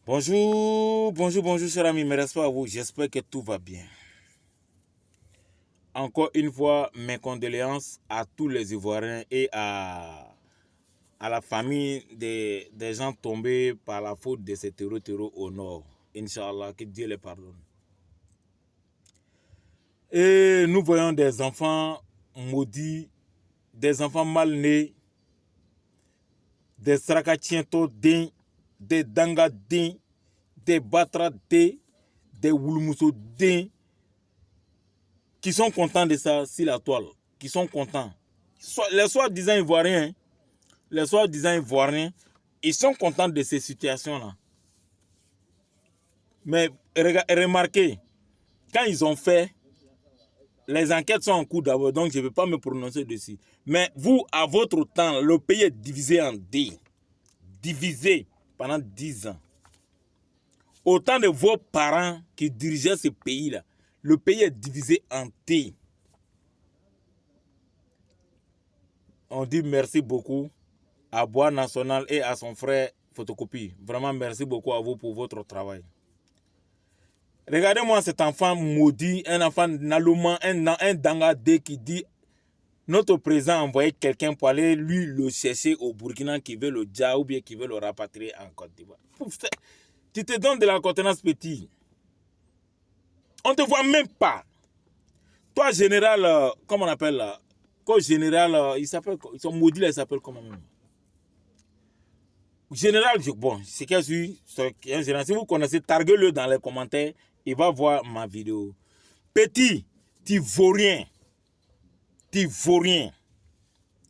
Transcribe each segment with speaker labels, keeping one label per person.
Speaker 1: Bonjour, cher ami, mes respects à vous. J'espère que tout va bien. Encore une fois, mes condoléances à tous les Ivoiriens et à la famille des gens tombés par la faute de ces terreaux au nord. Inch'Allah, que Dieu les pardonne. Et nous voyons des enfants maudits, des enfants mal nés, des Srakatientos dignes, des Danga dignes, des Batra dignes, des Wulmuso dignes, qui sont contents de ça sur la toile, qui sont contents. Les soi-disant Ivoiriens, ils sont contents de ces situations-là. Mais remarquez, quand ils ont fait, les enquêtes sont en cours d'abord, donc je ne vais pas me prononcer dessus. Mais vous, à votre temps, le pays est divisé en deux. Divisé pendant 10 ans. Au temps de vos parents qui dirigeaient ce pays-là, le pays est divisé en deux. On dit merci beaucoup à Bois National et à son frère Photocopie. Vraiment, merci beaucoup à vous pour votre travail. Regardez-moi cet enfant maudit, un enfant naloman, un dangadé qui dit notre président a envoyé quelqu'un pour aller lui le chercher au Burkina qui veut le dja ou bien qui veut le rapatrier en Côte d'Ivoire. Tu te donnes de la contenance petit. On ne te voit même pas. Toi, général, comment on appelle là? Quoi, général, il s'appelle, son maudit là, il s'appelle comment même? Général, bon, c'est qu'un général. Si vous connaissez, targuez-le dans les commentaires. Il va voir ma vidéo. Petit, tu vaux rien. Tu vaux rien.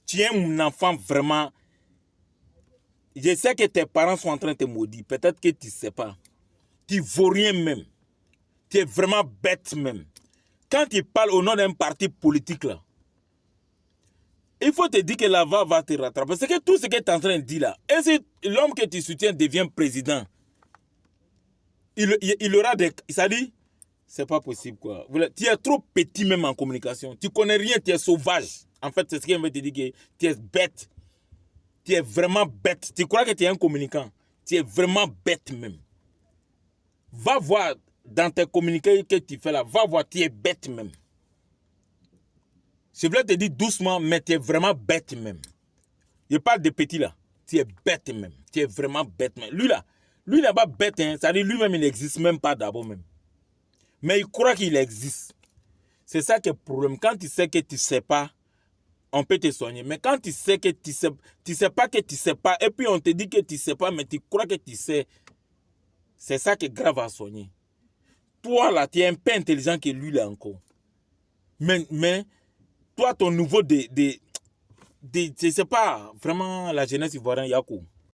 Speaker 1: Tu es un enfant vraiment. Je sais que tes parents sont en train de te maudire. Peut-être que tu ne sais pas. Tu vaux rien même. Tu es vraiment bête même. Quand tu parles au nom d'un parti politique là, il faut te dire que la va te rattraper. Parce que tout ce que tu es en train de dire là, et si l'homme que tu soutiens devient président, il aura des... Ça dit, c'est pas possible quoi. Tu es trop petit même en communication. Tu connais rien, tu es sauvage. En fait, c'est ce qu'il veut te dire que tu es bête. Tu es vraiment bête. Tu crois que tu es un communicant. Tu es vraiment bête même. Va voir dans tes communiqués que tu fais là. Va voir, tu es bête même. Je voulais te dire doucement, mais tu es vraiment bête même. Je parle de petit là. Tu es bête même. Tu es vraiment bête même. Lui là, lui n'est pas bête. Hein. C'est-à-dire lui-même, il n'existe même pas d'abord même. Mais il croit qu'il existe. C'est ça qui est le problème. Quand tu sais que tu ne sais pas, on peut te soigner. Mais quand tu sais que tu sais pas que tu sais pas, et puis on te dit que tu sais pas, mais tu crois que tu sais, c'est ça qui est grave à soigner. Toi là, tu es un peu intelligent que lui là encore. Mais toi, ton niveau je ne sais pas, vraiment, la jeunesse ivoirienne, Yakou.